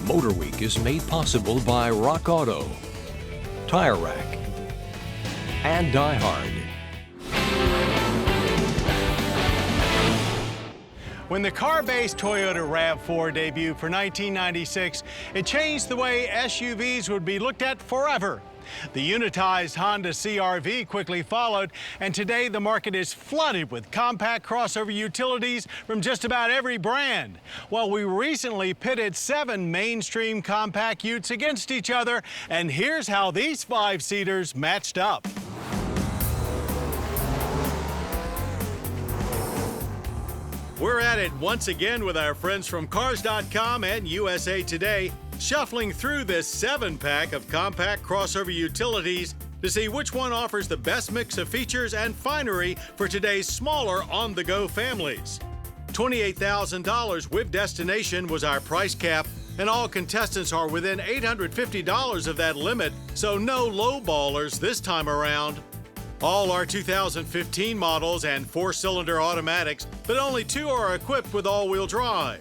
MotorWeek is made possible by Rock Auto, Tire Rack, and Die Hard. When the car-based Toyota RAV4 debuted for 1996, it changed the way SUVs would be looked at forever. The unitized Honda CR-V quickly followed, and today the market is flooded with compact crossover utilities from just about every brand. Well, we recently pitted 7 mainstream compact utes against each other, and here's how these 5-seaters matched up. We're at it once again with our friends from Cars.com and USA Today, shuffling through this 7-pack of compact crossover utilities to see which one offers the best mix of features and finery for today's smaller on-the-go families. $28,000 with destination was our price cap, and all contestants are within $850 of that limit, so no lowballers this time around. All are 2015 models and 4-cylinder automatics, but only 2 are equipped with all-wheel drive.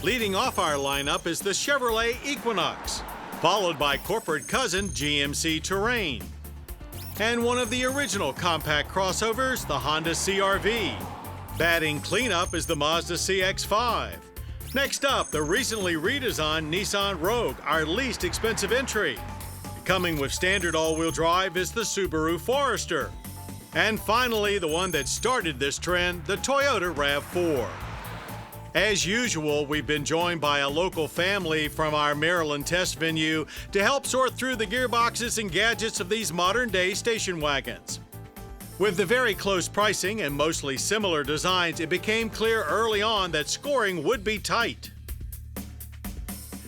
Leading off our lineup is the Chevrolet Equinox, followed by corporate cousin GMC Terrain, and one of the original compact crossovers, the Honda CR-V. Batting cleanup is the Mazda CX-5. Next up, the recently redesigned Nissan Rogue, our least expensive entry. Coming with standard all-wheel drive is the Subaru Forester. And finally, the one that started this trend, the Toyota RAV4. As usual, we've been joined by a local family from our Maryland test venue to help sort through the gearboxes and gadgets of these modern-day station wagons. With the very close pricing and mostly similar designs, it became clear early on that scoring would be tight.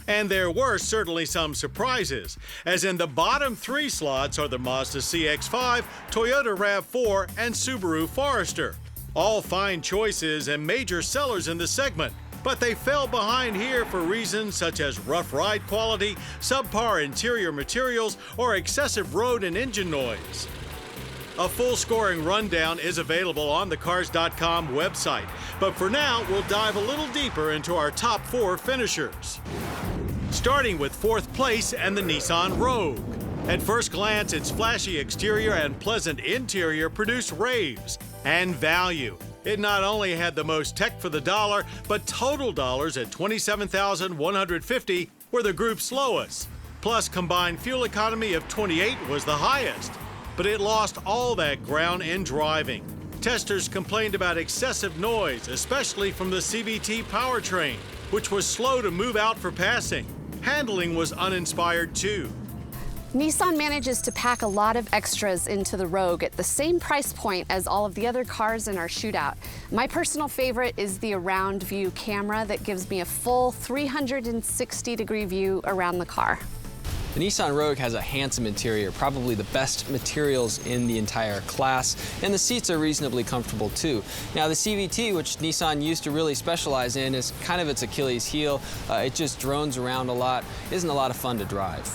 And there were certainly some surprises, as in the bottom 3 slots are the Mazda CX-5, Toyota RAV4, and Subaru Forester. All fine choices and major sellers in the segment, but they fell behind here for reasons such as rough ride quality, subpar interior materials, or excessive road and engine noise. A full scoring rundown is available on the Cars.com website, but for now, we'll dive a little deeper into our top 4 finishers. Starting with 4th place and the Nissan Rogue. At first glance, its flashy exterior and pleasant interior produced raves and value. It not only had the most tech for the dollar, but total dollars at $27,150 were the group's lowest. Plus, combined fuel economy of 28 was the highest. But it lost all that ground in driving. Testers complained about excessive noise, especially from the CVT powertrain, which was slow to move out for passing. Handling was uninspired too. Nissan manages to pack a lot of extras into the Rogue at the same price point as all of the other cars in our shootout. My personal favorite is the around view camera that gives me a full 360-degree view around the car. The Nissan Rogue has a handsome interior, probably the best materials in the entire class, and the seats are reasonably comfortable too. Now the CVT, which Nissan used to really specialize in, is kind of its Achilles heel. It just drones around a lot, isn't a lot of fun to drive.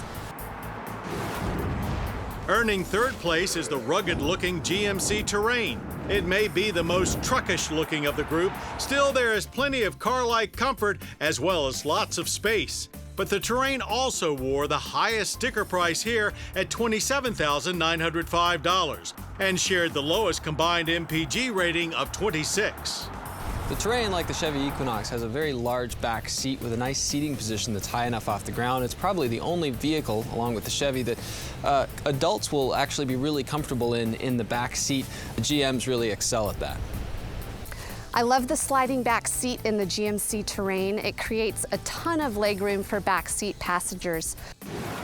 Earning 3rd place is the rugged-looking GMC Terrain. It may be the most truckish-looking of the group. Still, there is plenty of car-like comfort as well as lots of space. But the Terrain also wore the highest sticker price here at $27,905 and shared the lowest combined MPG rating of 26. The Terrain, like the Chevy Equinox, has a very large back seat with a nice seating position that's high enough off the ground. It's probably the only vehicle, along with the Chevy, that adults will actually be really comfortable in the back seat. The GMs really excel at that. I love the sliding back seat in the GMC Terrain. It creates a ton of legroom for backseat passengers.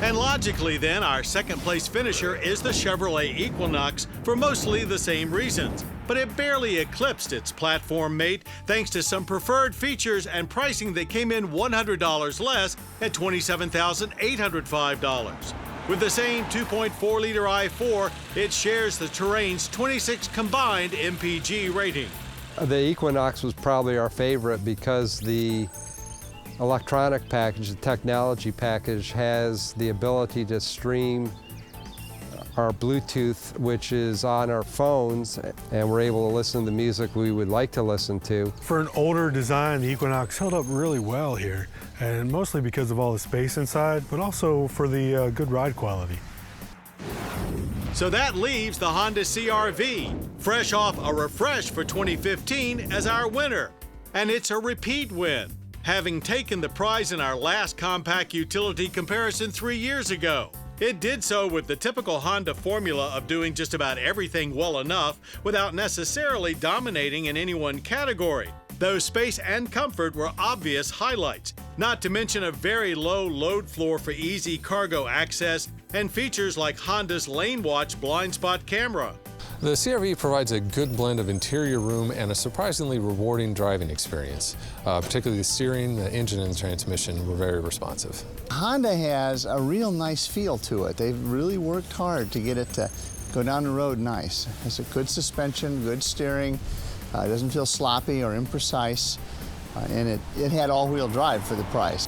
And logically then, our 2nd place finisher is the Chevrolet Equinox for mostly the same reasons. But it barely eclipsed its platform mate thanks to some preferred features and pricing that came in $100 less at $27,805. With the same 2.4-liter i4, it shares the Terrain's 26 combined MPG rating. The Equinox was probably our favorite because the electronic package, the technology package, has the ability to stream our Bluetooth, which is on our phones, and we're able to listen to the music we would like to listen to. For an older design, the Equinox held up really well here, and mostly because of all the space inside, but also for the good ride quality. So that leaves the Honda CR-V, fresh off a refresh for 2015, as our winner. And it's a repeat win, having taken the prize in our last compact utility comparison 3 years ago. It did so with the typical Honda formula of doing just about everything well enough without necessarily dominating in any one category, though space and comfort were obvious highlights, not to mention a very low load floor for easy cargo access and features like Honda's Lane Watch blind spot camera. The CR-V provides a good blend of interior room and a surprisingly rewarding driving experience. Particularly the steering, the engine, and the transmission were very responsive. Honda has a real nice feel to it. They've really worked hard to get it to go down the road nice. It has a good suspension, good steering. It doesn't feel sloppy or imprecise. And it had all-wheel drive for the price.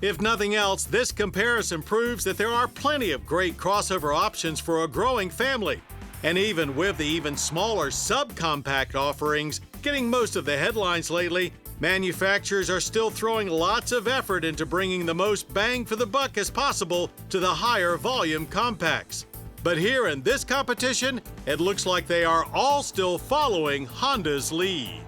If nothing else, this comparison proves that there are plenty of great crossover options for a growing family. And even with the even smaller subcompact offerings getting most of the headlines lately, manufacturers are still throwing lots of effort into bringing the most bang for the buck as possible to the higher volume compacts. But here in this competition, it looks like they are all still following Honda's lead.